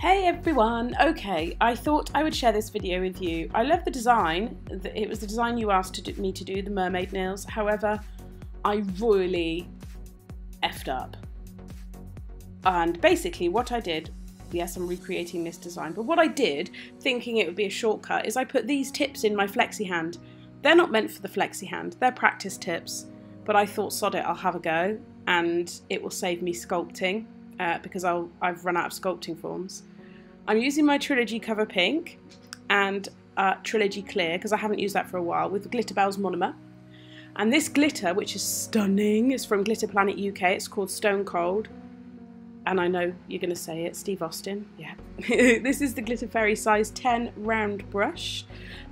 Hey everyone! Okay, I thought I would share this video with you. I love the design. It was the design you asked me to do, the mermaid nails. However, I really effed up. And basically what I did, yes, I'm recreating this design, but what I did, thinking it would be a shortcut, is I put these tips in my flexi hand. They're not meant for the flexi hand, they're practice tips, but I thought, sod it, I'll have a go, and it will save me sculpting, because I've run out of sculpting forms. I'm using my Trilogy Cover Pink and Trilogy Clear, because I haven't used that for a while, with Glitterbells monomer. And this glitter, which is stunning, is from Glitter Planet UK. It's called Stone Cold. And I know you're going to say it, Steve Austin. Yeah. This is the Glitter Fairy size 10 round brush.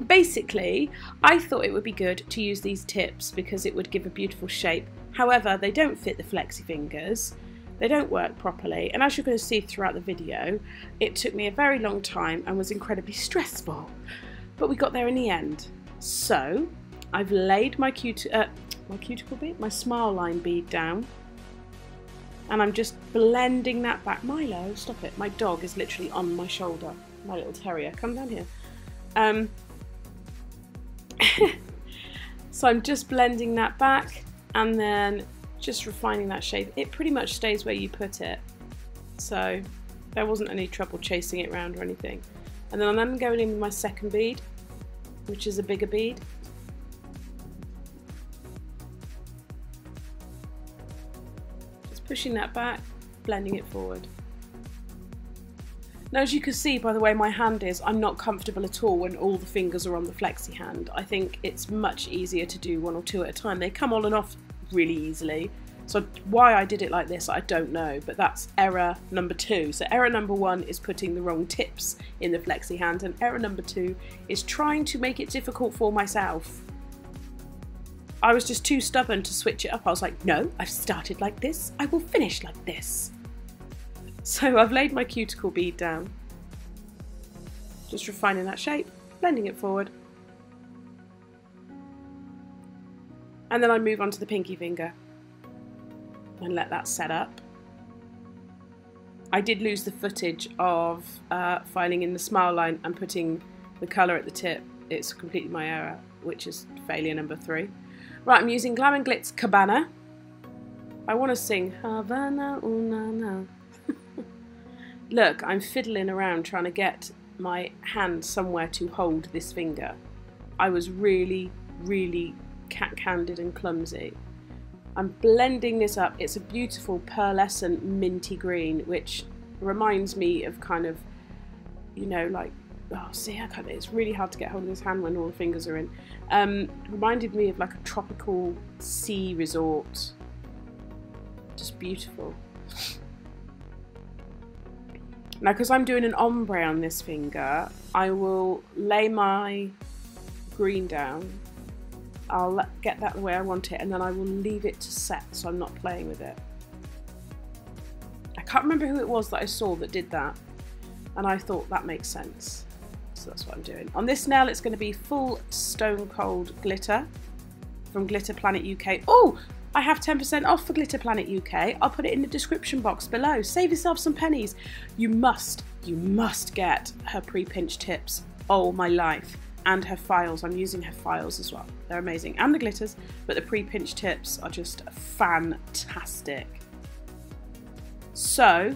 Basically, I thought it would be good to use these tips because it would give a beautiful shape. However, they don't fit the flexi fingers. They don't work properly, and as you're going to see throughout the video, it took me a very long time and was incredibly stressful, but we got there in the end. So I've laid my cuticle bead, my smile line bead down, and I'm just blending that back. Milo, stop it, my dog is literally on my shoulder, my little terrier, come down here. So I'm just blending that back and then just refining that shape. It pretty much stays where you put it, so there wasn't any trouble chasing it around or anything. And then I'm going in with my second bead, which is a bigger bead. Just pushing that back, blending it forward. Now, as you can see by the way my hand is, I'm not comfortable at all when all the fingers are on the flexi hand. I think it's much easier to do one or two at a time. They come on and off really easily. So why I did it like this, I don't know, but that's error number 2. So error number 1 is putting the wrong tips in the flexi hand, and error number 2 is trying to make it difficult for myself. I was just too stubborn to switch it up. I was like, no, I've started like this, I will finish like this. So I've laid my cuticle bead down, just refining that shape, blending it forward. And then I move on to the pinky finger and let that set up. I did lose the footage of filing in the smile line and putting the colour at the tip. It's completely my error, which is failure number 3. Right, I'm using Glam and Glitz Cabanah. I want to sing Havana, ooh, na, na. Look, I'm fiddling around trying to get my hand somewhere to hold this finger. I was really, really cat-handed and clumsy. I'm blending this up. It's a beautiful pearlescent minty green, which reminds me of kind of, you know, like, oh, see, it's really hard to get hold of this hand when all the fingers are in. Reminded me of like a tropical sea resort. Just beautiful. Now, because I'm doing an ombre on this finger, I will lay my green down. I'll get that the way I want it, and then I will leave it to set so I'm not playing with it. I can't remember who it was that I saw that did that, and I thought that makes sense. So that's what I'm doing. On this nail it's going to be full Stone Cold glitter from Glitter Planet UK. Oh! I have 10% off for Glitter Planet UK. I'll put it in the description box below. Save yourself some pennies. You must get her pre-pinch tips. Oh my life. And her files. I'm using her files as well. They're amazing. And the glitters, but the pre-pinch tips are just fantastic. So,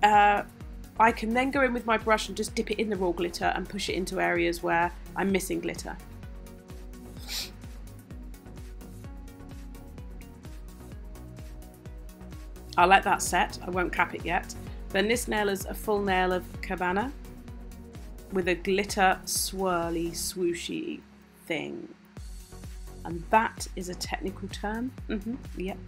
I can then go in with my brush and just dip it in the raw glitter and push it into areas where I'm missing glitter. I'll let that set, I won't cap it yet. Then this nail is a full nail of Cabanah with a glitter swirly swooshy thing. And that is a technical term. Yep.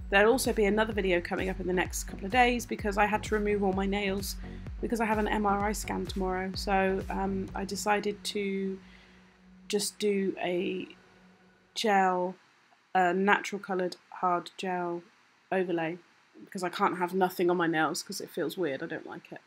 There'll also be another video coming up in the next couple of days because I had to remove all my nails because I have an MRI scan tomorrow. So I decided to just do a gel, a natural coloured hard gel overlay because I can't have nothing on my nails because it feels weird. I don't like it.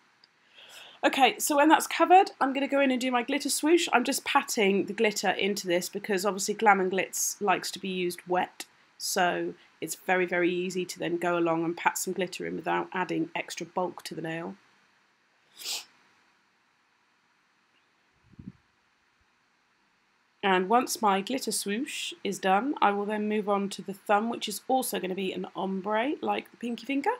Okay, so when that's covered, I'm going to go in and do my glitter swoosh. I'm just patting the glitter into this because obviously Glam and Glitz likes to be used wet. So it's very, very easy to then go along and pat some glitter in without adding extra bulk to the nail. And once my glitter swoosh is done, I will then move on to the thumb, which is also going to be an ombre, like the pinky finger.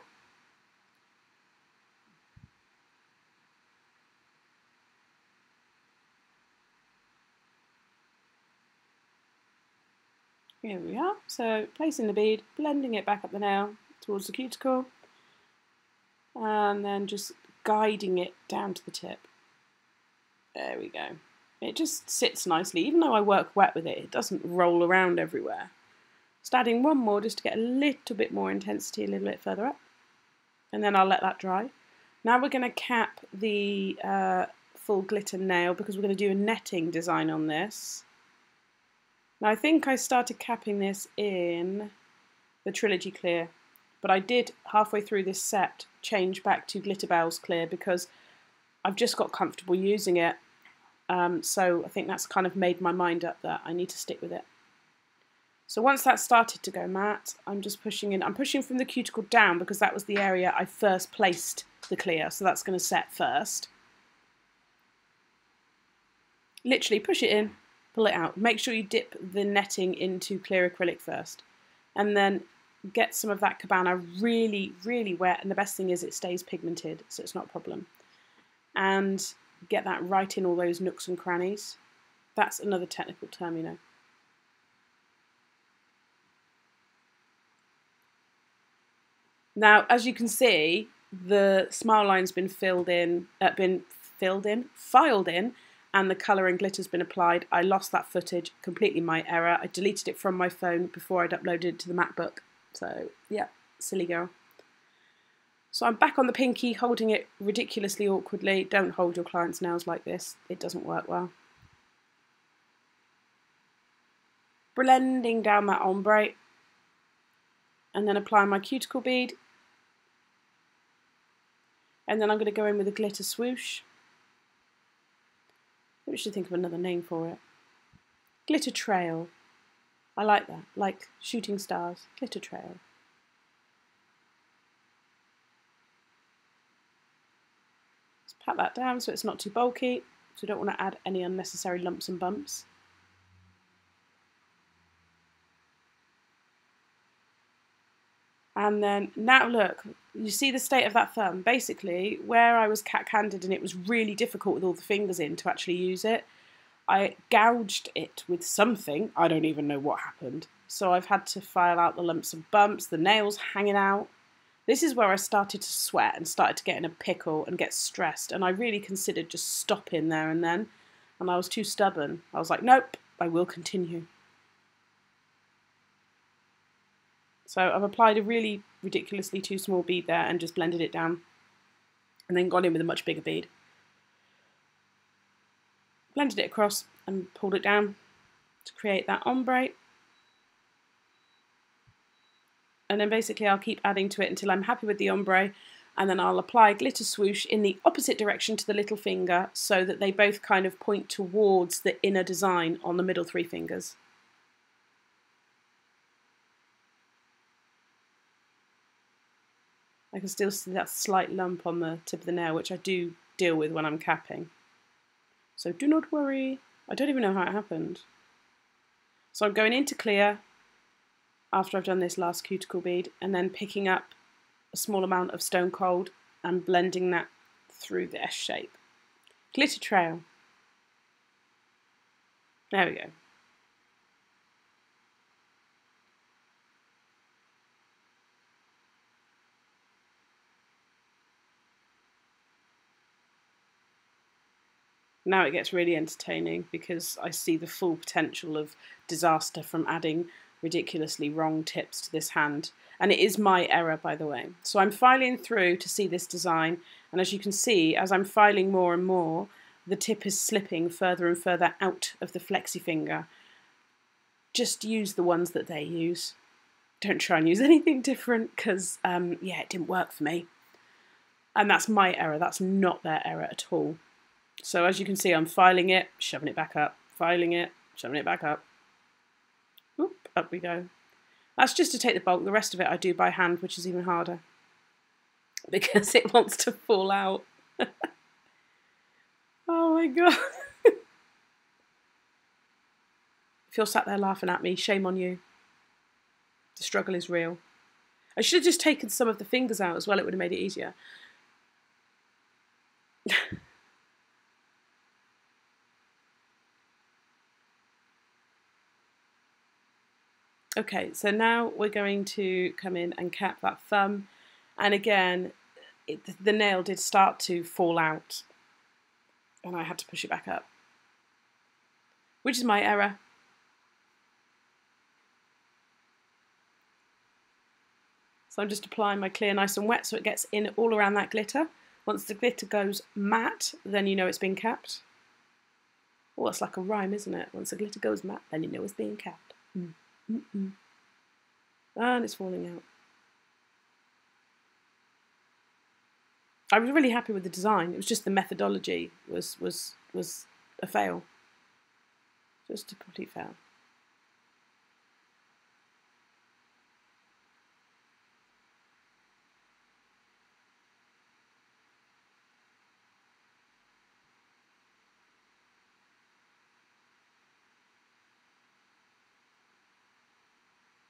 Here we are. So placing the bead, blending it back up the nail towards the cuticle, and then just guiding it down to the tip. There we go. It just sits nicely. Even though I work wet with it, it doesn't roll around everywhere. Just adding one more just to get a little bit more intensity a little bit further up. And then I'll let that dry. Now we're going to cap the full glitter nail because we're going to do a netting design on this. Now I think I started capping this in the Trilogy Clear, but I did halfway through this set change back to Glitterbells Clear because I've just got comfortable using it. So I think that's kind of made my mind up that I need to stick with it. So once that's started to go matte, I'm just pushing in. I'm pushing from the cuticle down because that was the area I first placed the clear. So that's going to set first. Literally push it in, pull it out. Make sure you dip the netting into clear acrylic first. And then get some of that Cabanah really, really wet. And the best thing is it stays pigmented, so it's not a problem. And get that right in all those nooks and crannies. That's another technical term, you know. Now, as you can see, the smile line's been filed in, and the colour and glitter's been applied. I lost that footage, completely my error. I deleted it from my phone before I'd uploaded it to the MacBook. So, yeah, silly girl. So I'm back on the pinky, holding it ridiculously awkwardly. Don't hold your client's nails like this. It doesn't work well. Blending down that ombre. And then applying my cuticle bead. And then I'm going to go in with a glitter swoosh. We should think of another name for it. Glitter trail. I like that, like shooting stars. Glitter trail. Just pat that down so it's not too bulky. So we don't want to add any unnecessary lumps and bumps. And then, now look, you see the state of that thumb. Basically, where I was cat-handed and it was really difficult with all the fingers in to actually use it, I gouged it with something. I don't even know what happened. So I've had to file out the lumps and bumps, the nails hanging out. This is where I started to sweat and started to get in a pickle and get stressed. And I really considered just stopping there and then. And I was too stubborn. I was like, nope, I will continue. So I've applied a really ridiculously too small bead there and just blended it down. And then gone in with a much bigger bead. Blended it across and pulled it down to create that ombre. And then basically I'll keep adding to it until I'm happy with the ombre. And then I'll apply glitter swoosh in the opposite direction to the little finger so that they both kind of point towards the inner design on the middle three fingers. I can still see that slight lump on the tip of the nail, which I do deal with when I'm capping. So do not worry. I don't even know how it happened. So I'm going into clear after I've done this last cuticle bead and then picking up a small amount of Stone Cold and blending that through the S shape. Glitter trail. There we go. Now it gets really entertaining because I see the full potential of disaster from adding ridiculously wrong tips to this hand. And it is my error, by the way. So I'm filing through to see this design. And as you can see, as I'm filing more and more, the tip is slipping further and further out of the Flexi Finger. Just use the ones that they use. Don't try and use anything different because, yeah, it didn't work for me. And that's my error. That's not their error at all. So as you can see, I'm filing it, shoving it back up, filing it, shoving it back up. Oop, up we go. That's just to take the bulk. The rest of it I do by hand, which is even harder because it wants to fall out. Oh my god. If you're sat there laughing at me, shame on you. The struggle is real. I should have just taken some of the fingers out as well, it would have made it easier. Okay, so now we're going to come in and cap that thumb. And again, the nail did start to fall out. And I had to push it back up. Which is my error. So I'm just applying my clear nice and wet so it gets in all around that glitter. Once the glitter goes matte, then you know it's been capped. Oh, that's like a rhyme, isn't it? Once the glitter goes matte, then you know it's being capped. And it's falling out. I was really happy with the design. It was just the methodology was a fail. Just a complete fail.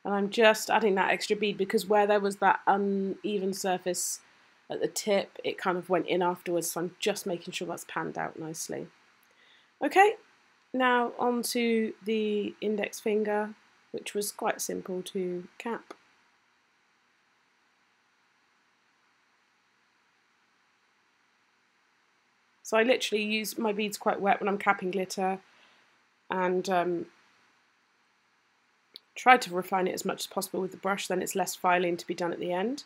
And I'm just adding that extra bead because where there was that uneven surface at the tip, it kind of went in afterwards, so I'm just making sure that's panned out nicely. Okay, now onto the index finger, which was quite simple to cap. So I literally use my beads quite wet when I'm capping glitter, and try to refine it as much as possible with the brush, then it's less filing to be done at the end.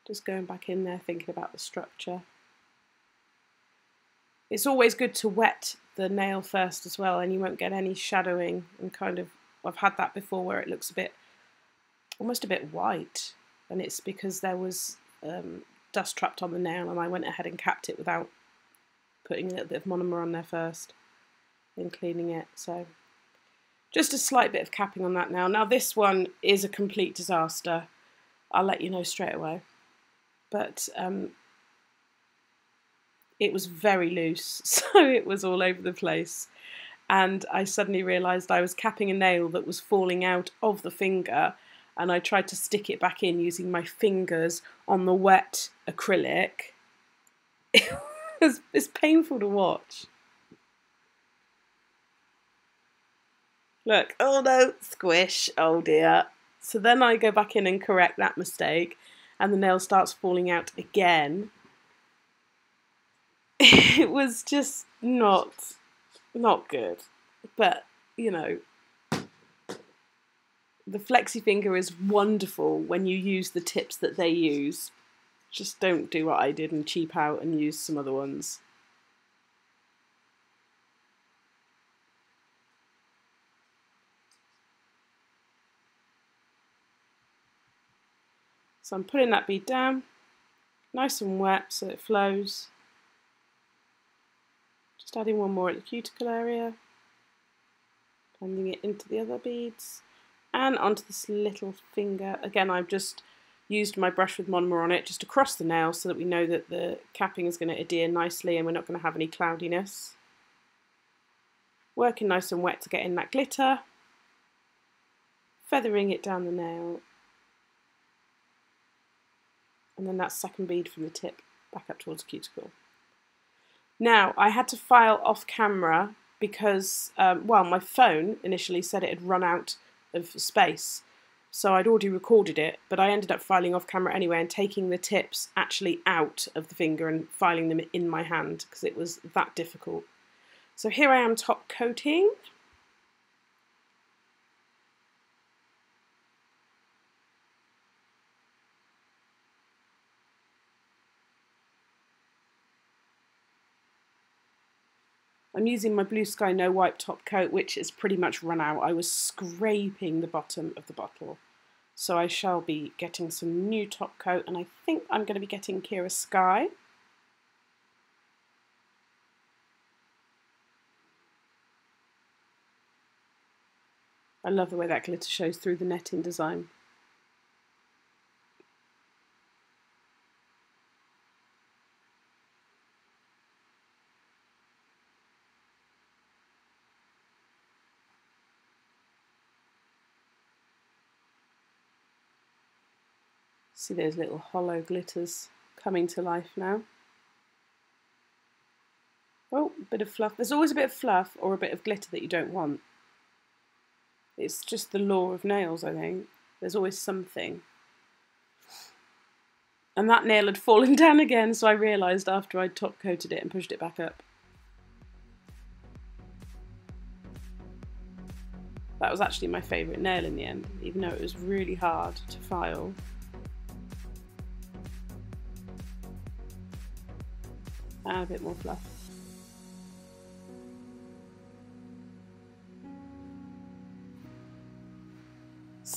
Just going back in there, thinking about the structure. It's always good to wet the nail first as well, and you won't get any shadowing, and kind of, I've had that before where it looks a bit, almost a bit white, and it's because there was dust trapped on the nail and I went ahead and capped it without putting a little bit of monomer on there first and cleaning it. So just a slight bit of capping on that now. Now this one is a complete disaster. I'll let you know straight away. But it was very loose, so it was all over the place. And I suddenly realised I was capping a nail that was falling out of the finger, and I tried to stick it back in using my fingers on the wet acrylic. It's painful to watch. Look, oh no, squish, oh dear. So then I go back in and correct that mistake, and the nail starts falling out again. It was just not good. But, you know, the Flexi Finger is wonderful when you use the tips that they use. Just don't do what I did and cheap out and use some other ones. So I'm putting that bead down, nice and wet so it flows. Just adding one more at the cuticle area, blending it into the other beads, and onto this little finger. Again, I've just used my brush with monomer on it just across the nail so that we know that the capping is going to adhere nicely and we're not going to have any cloudiness. Working nice and wet to get in that glitter, feathering it down the nail, and then that second bead from the tip back up towards the cuticle. Now, I had to file off camera because, well, my phone initially said it had run out of space. So I'd already recorded it, but I ended up filing off camera anyway and taking the tips actually out of the finger and filing them in my hand because it was that difficult. So here I am top coating. I'm using my Blue Sky No Wipe top coat, which is pretty much run out. I was scraping the bottom of the bottle. So I shall be getting some new top coat, and I think I'm going to be getting Kira Sky. I love the way that glitter shows through the netting design. See those little hollow glitters coming to life now. Oh, a bit of fluff. There's always a bit of fluff or a bit of glitter that you don't want. It's just the law of nails, I think. There's always something. And that nail had fallen down again, so I realised after I'd top coated it and pushed it back up. That was actually my favourite nail in the end, even though it was really hard to file. And a bit more fluff.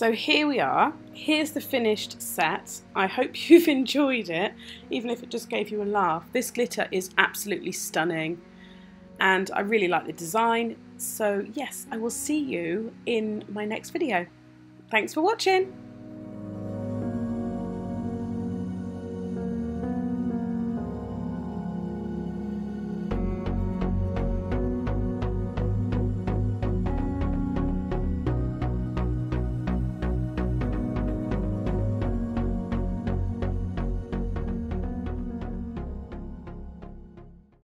So here we are. Here's the finished set. I hope you've enjoyed it, even if it just gave you a laugh. This glitter is absolutely stunning and I really like the design. So yes, I will see you in my next video. Thanks for watching.